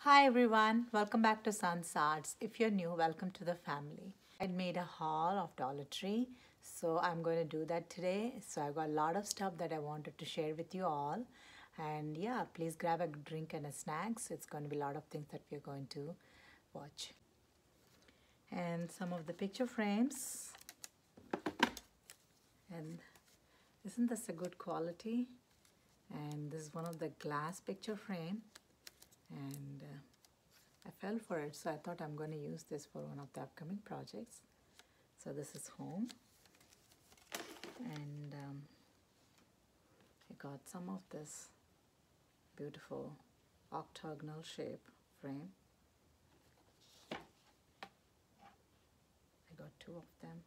Hi everyone, welcome back to Sun's Arts. If you're new, welcome to the family. I made a haul of Dollar Tree, so I'm going to do that today. So I've got a lot of stuff that I wanted to share with you all. And yeah, please grab a drink and a snacks. It's going to be a lot of things that we're going to watch. And some of the picture frames. And isn't this a good quality? And this is one of the glass picture frame. And I fell for it, so I thought I'm going to use this for one of the upcoming projects. So this is home, and I got some of this beautiful octagonal shape frame. I got two of them.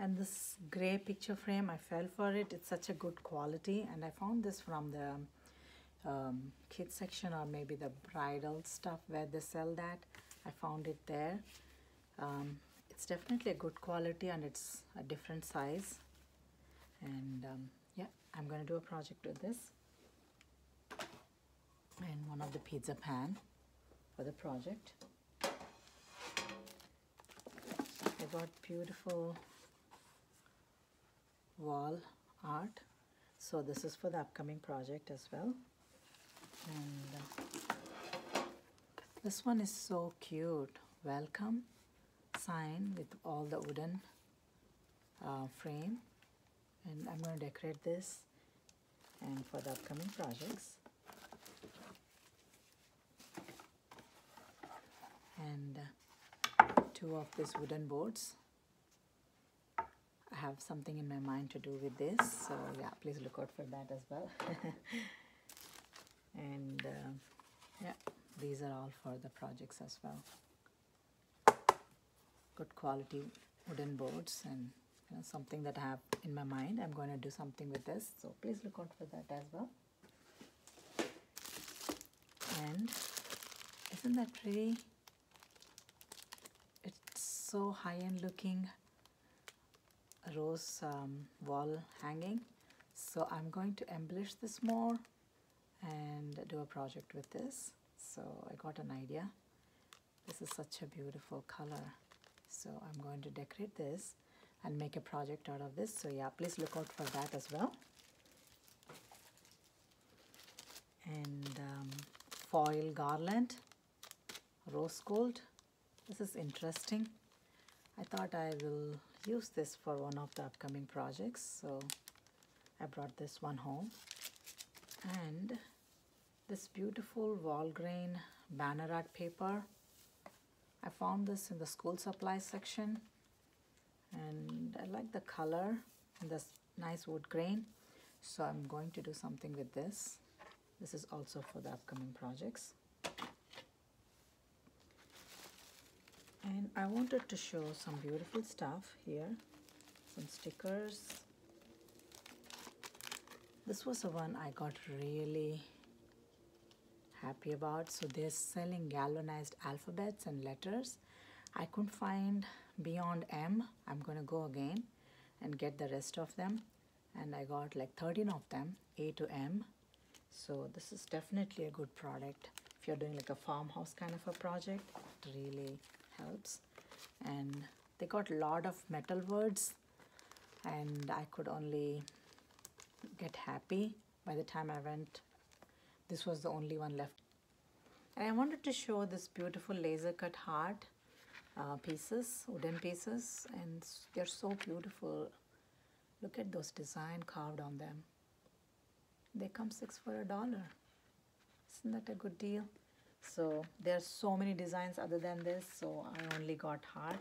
And this gray picture frame, I fell for it. It's such a good quality, and I found this from the kids section, or maybe the bridal stuff where they sell that. I found it there. It's definitely a good quality, and it's a different size. And yeah, I'm going to do a project with this. And one of the pizza pan for the project. I got beautiful wall art, so this is for the upcoming project as well. And this one is so cute. Welcome sign with all the wooden frame, and I'm going to decorate this and for the upcoming projects. And two of these wooden boards. I have something in my mind to do with this, so yeah, please look out for that as well. And yeah, these are all for the projects as well. Good quality wooden boards, and something that I have in my mind. I'm going to do something with this, so please look out for that as well. And isn't that pretty? It's so high-end looking rose wall hanging, so I'm going to embellish this more and do a project with this. So I got an idea. This is such a beautiful color, so I'm going to decorate this and make a project out of this. So yeah, please look out for that as well. And foil garland, rose gold. This is interesting. I thought I will use this for one of the upcoming projects, so I brought this one home. And this beautiful wall grain banner art paper, I found this in the school supplies section, and I like the color and this nice wood grain, so I'm going to do something with this. This is also for the upcoming projects. And I wanted to show some beautiful stuff here, some stickers. This was the one I got really happy about. So they're selling galvanized alphabets and letters. I couldn't find beyond M. I'm going to go again and get the rest of them. And I got like 13 of them, A to M. So this is definitely a good product. If you're doing like a farmhouse kind of a project, it really helps. And they got a lot of metal words, and I could only get happy by the time I went. This was the only one left. And I wanted to show this beautiful laser cut heart pieces, wooden pieces, and they're so beautiful. Look at those design carved on them. They come 6 for $1. Isn't that a good deal? So there are so many designs other than this, so I only got heart.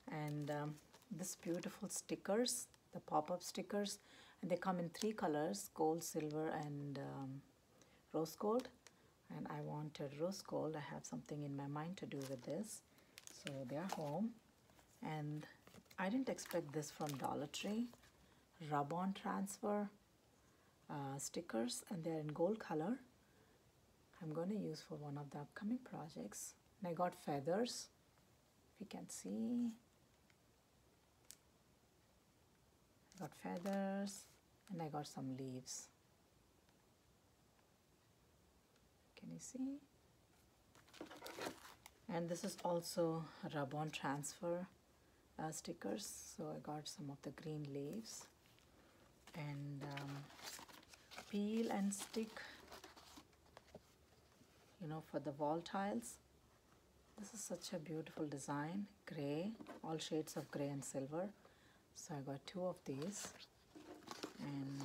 And this beautiful stickers, the pop-up stickers, and they come in 3 colors: gold, silver, and rose gold. And I wanted rose gold. I have something in my mind to do with this, so they are home. And I didn't expect this from Dollar Tree. Rub-on transfer stickers, and they're in gold color. I'm going to use for one of the upcoming projects. And I got feathers, if you can see. got feathers and I got some leaves. Can you see? And this is also rub-on transfer stickers. So I got some of the green leaves and peel and stick, you know, for the wall tiles. This is such a beautiful design, gray, all shades of gray and silver. So I got 2 of these and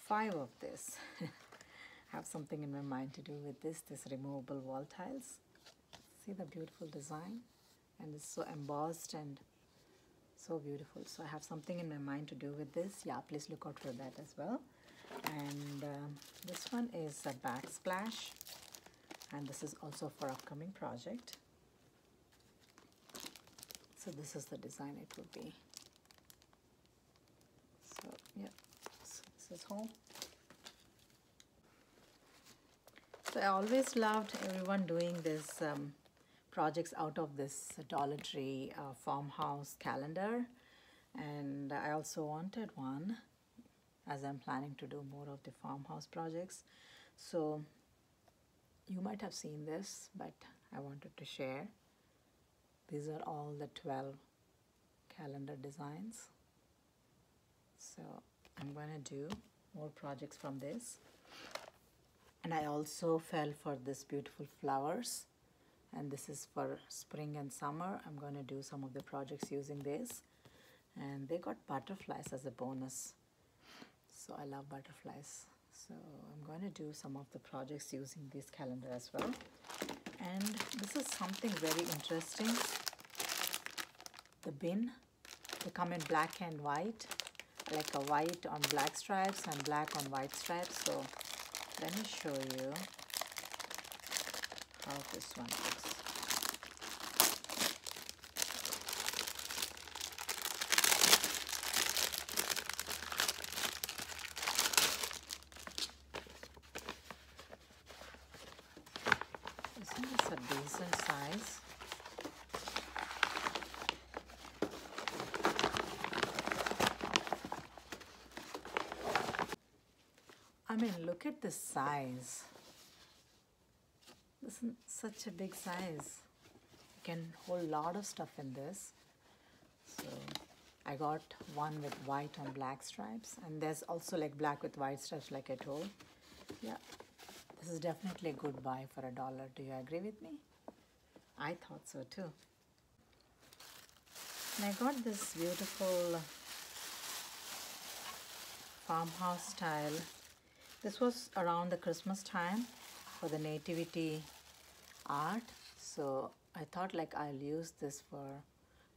5 of this. Have something in my mind to do with this removable wall tiles. See the beautiful design, and it's so embossed and so beautiful. So I have something in my mind to do with this. Yeah, please look out for that as well. And this one is a backsplash, and this is also for upcoming project. So this is the design it would be. So yeah, so this is home. So I always loved everyone doing this projects out of this Dollar Tree farmhouse calendar, and I also wanted one as I'm planning to do more of the farmhouse projects. So you might have seen this, but I wanted to share. These are all the 12 calendar designs. So I'm going to do more projects from this. And I also fell for this beautiful flowers, and this is for spring and summer. I'm going to do some of the projects using this, and they got butterflies as a bonus. So I love butterflies. So I'm going to do some of the projects using this calendar as well. And this is something very interesting. The bin, they come in black and white, like a white on black stripes and black on white stripes. So let me show you how this one looks. Isn't this a decent size? I mean, look at this size. This is such a big size. You can hold a lot of stuff in this. So I got one with white on black stripes, and there's also like black with white stripes like I told. Yeah, this is definitely a good buy for $1. Do you agree with me? I thought so too. And I got this beautiful farmhouse style. This was around the Christmas time for the nativity art. So I thought like I'll use this for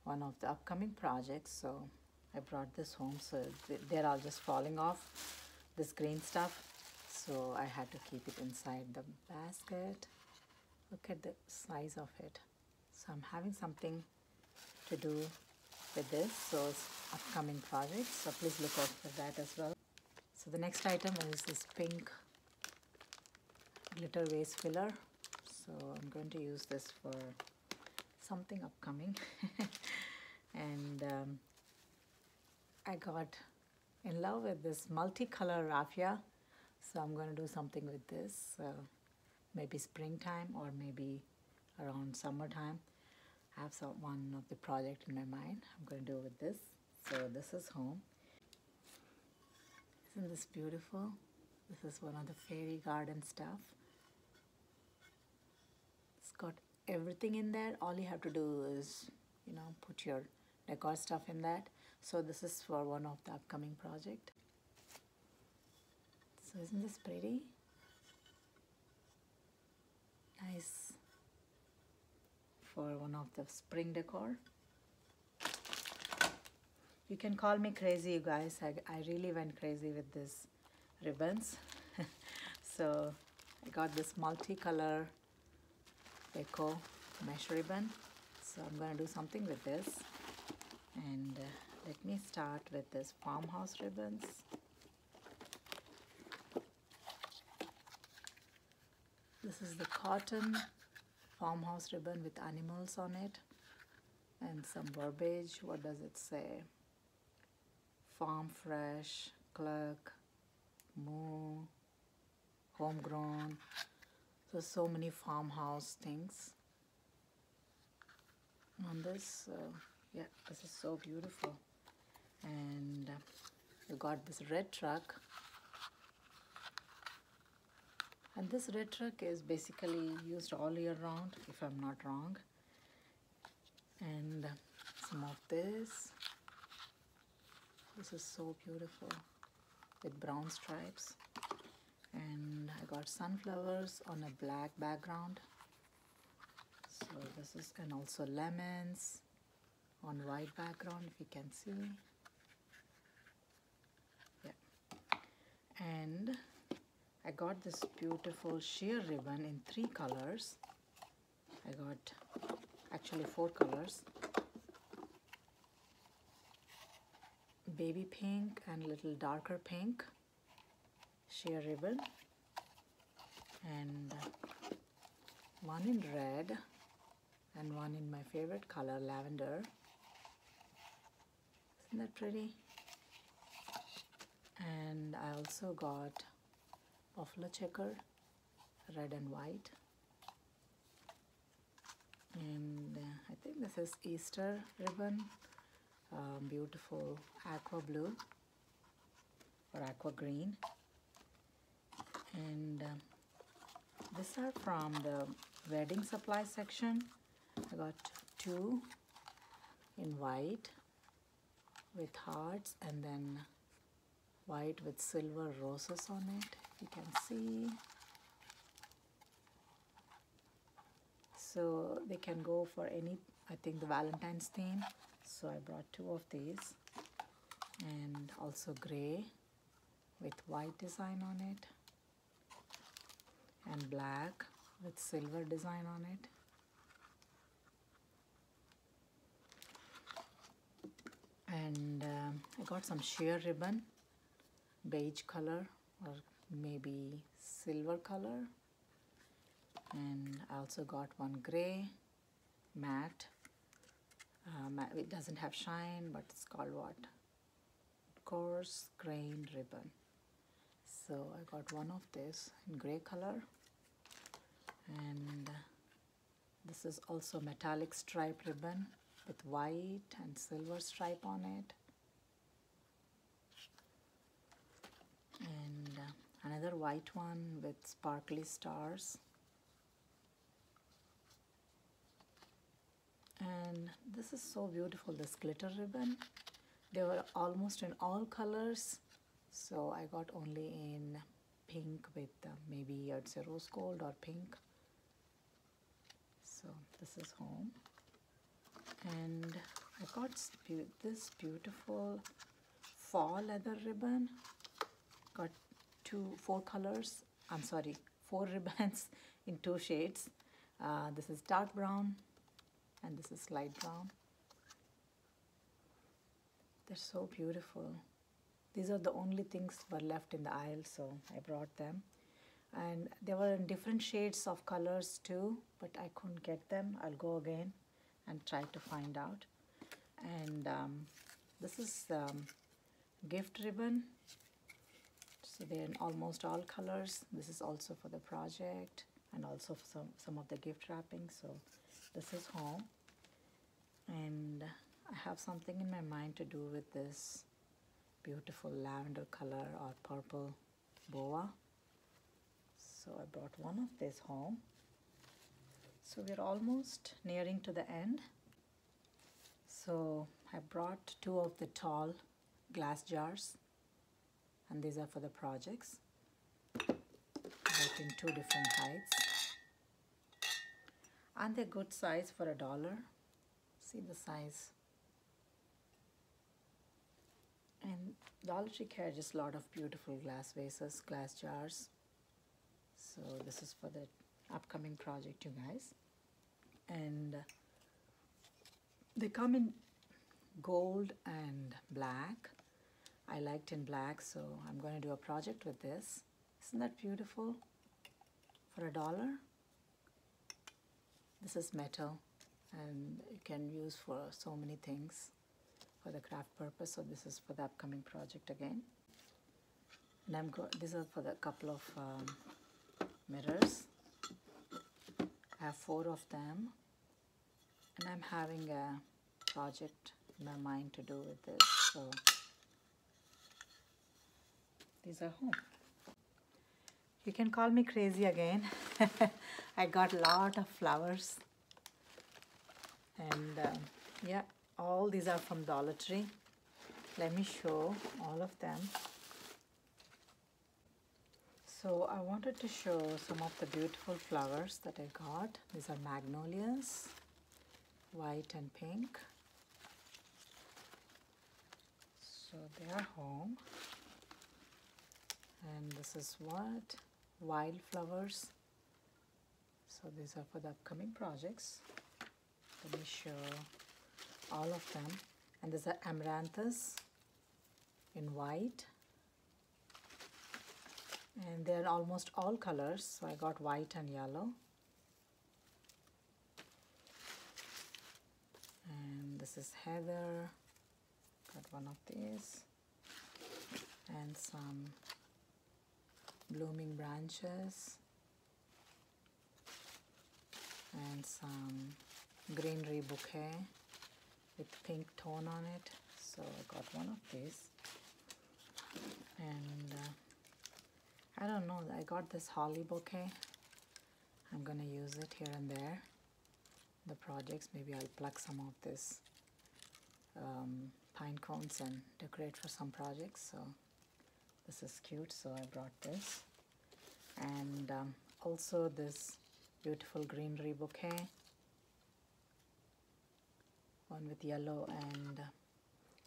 one of the upcoming projects. So I brought this home. So they're all just falling off, this green stuff. So I had to keep it inside the basket. Look at the size of it. So I'm having something to do with this. So it's upcoming projects. So please look out for that as well. So the next item is this pink glitter vase filler. So I'm going to use this for something upcoming. And I got in love with this multicolor raffia. So I'm going to do something with this. Maybe springtime or maybe around summertime. I have one of the project in my mind. I'm going to do with this. So this is home. Isn't this beautiful? This is one of the fairy garden stuff. It's got everything in there. All you have to do is, you know, put your decor stuff in that. So this is for one of the upcoming project. So isn't this pretty? Nice for one of the spring decor. You can call me crazy, you guys. I really went crazy with these ribbons. So I got this multicolor Decor mesh ribbon. So I'm going to do something with this. And let me start with this farmhouse ribbons. This is the cotton farmhouse ribbon with animals on it and some verbiage. What does it say? farm fresh, cluck, moo, homegrown. So many farmhouse things on this. Yeah, this is so beautiful. And we got this red truck. And this red truck is basically used all year round, if I'm not wrong. And some of this. This is so beautiful with brown stripes. And I got sunflowers on a black background. So this is, and also lemons on white background, if you can see. Yeah. And I got this beautiful sheer ribbon in 3 colors. I got actually 4 colors. Baby pink and little darker pink sheer ribbon, and one in red and one in my favorite color, lavender. Isn't that pretty? And I also got buffalo checker, red and white. And I think this is Easter ribbon, beautiful aqua blue or aqua green. And these are from the wedding supply section. I got 2 in white with hearts, and then white with silver roses on it, you can see. So they can go for any, I think, the Valentine's theme. So I brought 2 of these, and also gray with white design on it, and black with silver design on it. And I got some sheer ribbon, beige color or maybe silver color. And I also got one gray matte. It doesn't have shine, but it's called what? Coarse grain ribbon. So I got one of this in gray color. And this is also metallic stripe ribbon with white and silver stripe on it. And another white one with sparkly stars. And this is so beautiful, this glitter ribbon. They were almost in all colors, so I got only in pink with maybe I'd say rose gold or pink. So this is home. And I got this beautiful fall leather ribbon. Got 4 colors. I'm sorry, 4 ribbons in 2 shades. This is dark brown and this is light brown. They're so beautiful. These are the only things were left in the aisle, so I brought them. And they were in different shades of colors too, but I couldn't get them. I'll go again and try to find out. And this is gift ribbon. So they're in almost all colors. This is also for the project and also for some of the gift wrapping. So this is home. And I have something in my mind to do with this beautiful lavender color or purple boa. So I brought one of this home. So we're almost nearing to the end. So I brought 2 of the tall glass jars, and these are for the projects. I brought in 2 different heights. And they're good size for $1. See the size. And Dollar Tree carries a lot of beautiful glass vases, glass jars. So this is for the upcoming project, you guys. And they come in gold and black. I liked in black, so I'm going to do a project with this. Isn't that beautiful? For $1. This is metal and you can use for so many things. for the craft purpose. So this is for the upcoming project again. And these are for the couple of mirrors. I have 4 of them, and I'm having a project in my mind to do with this. So these are home. You can call me crazy again. I got a lot of flowers, and yeah, all these are from Dollar Tree. Let me show all of them. So I wanted to show some of the beautiful flowers that I got. These are magnolias, white and pink. So they are home. And this is what? Wildflowers. So these are for the upcoming projects. Let me show all of them. And these are amaranthus in white. And they're almost all colors. So I got white and yellow. And this is heather. Got one of these. And some blooming branches. And some greenery bouquet with pink tone on it. So I got one of these. And I don't know, I got this holly bouquet. I'm gonna use it here and there. The projects, maybe I'll pluck some of this pine cones and decorate for some projects. So this is cute, so I brought this. And also this beautiful greenery bouquet. One with yellow and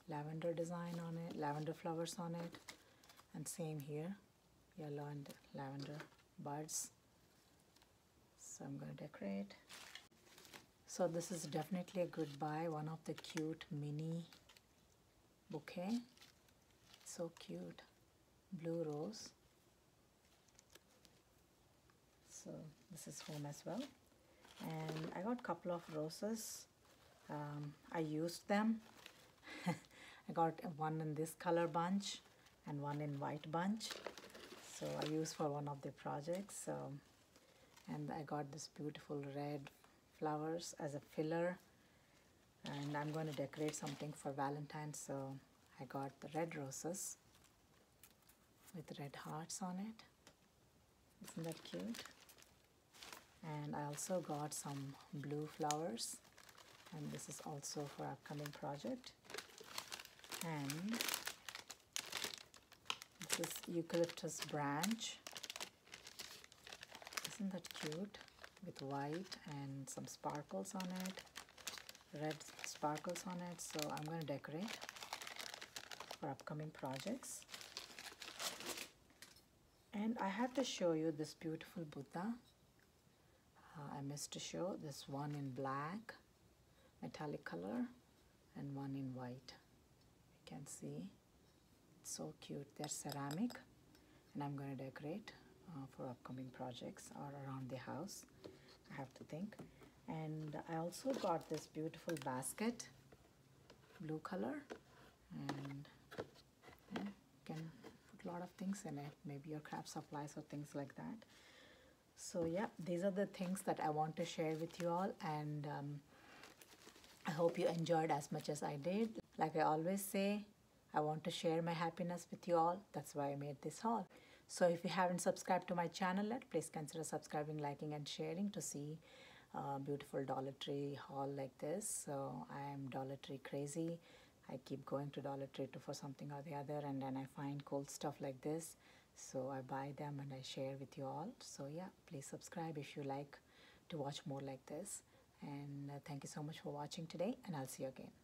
lavender design on it, lavender flowers on it. And same here, yellow and lavender buds. So I'm going to decorate. So this is definitely a good buy. One of the cute mini bouquet. So cute. Blue rose. So this is home as well. And I got a couple of roses. I used them. I got one in this color bunch and one in white bunch. So I used for one of the projects. And I got this beautiful red flowers as a filler. And I'm going to decorate something for Valentine's. So I got the red roses with red hearts on it. Isn't that cute? And I also got some blue flowers. And this is also for upcoming project. And this is eucalyptus branch. Isn't that cute? With white and some sparkles on it. Red sparkles on it. So I'm going to decorate for upcoming projects. And I have to show you this beautiful Buddha. I missed to show this one in black, metallic color, and one in white. You can see, it's so cute. They're ceramic, and I'm going to decorate for upcoming projects or around the house. I have to think. And I also got this beautiful basket, blue color, and yeah, you can put a lot of things in it, maybe your craft supplies or things like that. So yeah, these are the things that I want to share with you all, and I hope you enjoyed as much as I did. Like I always say, I want to share my happiness with you all. That's why I made this haul. So if you haven't subscribed to my channel yet, please consider subscribing, liking and sharing to see beautiful Dollar Tree haul like this. So I am Dollar Tree crazy. I keep going to Dollar Tree for something or the other, and then I find cool stuff like this. So I buy them and I share with you all. So yeah, please subscribe if you like to watch more like this. And thank you so much for watching today, and I'll see you again.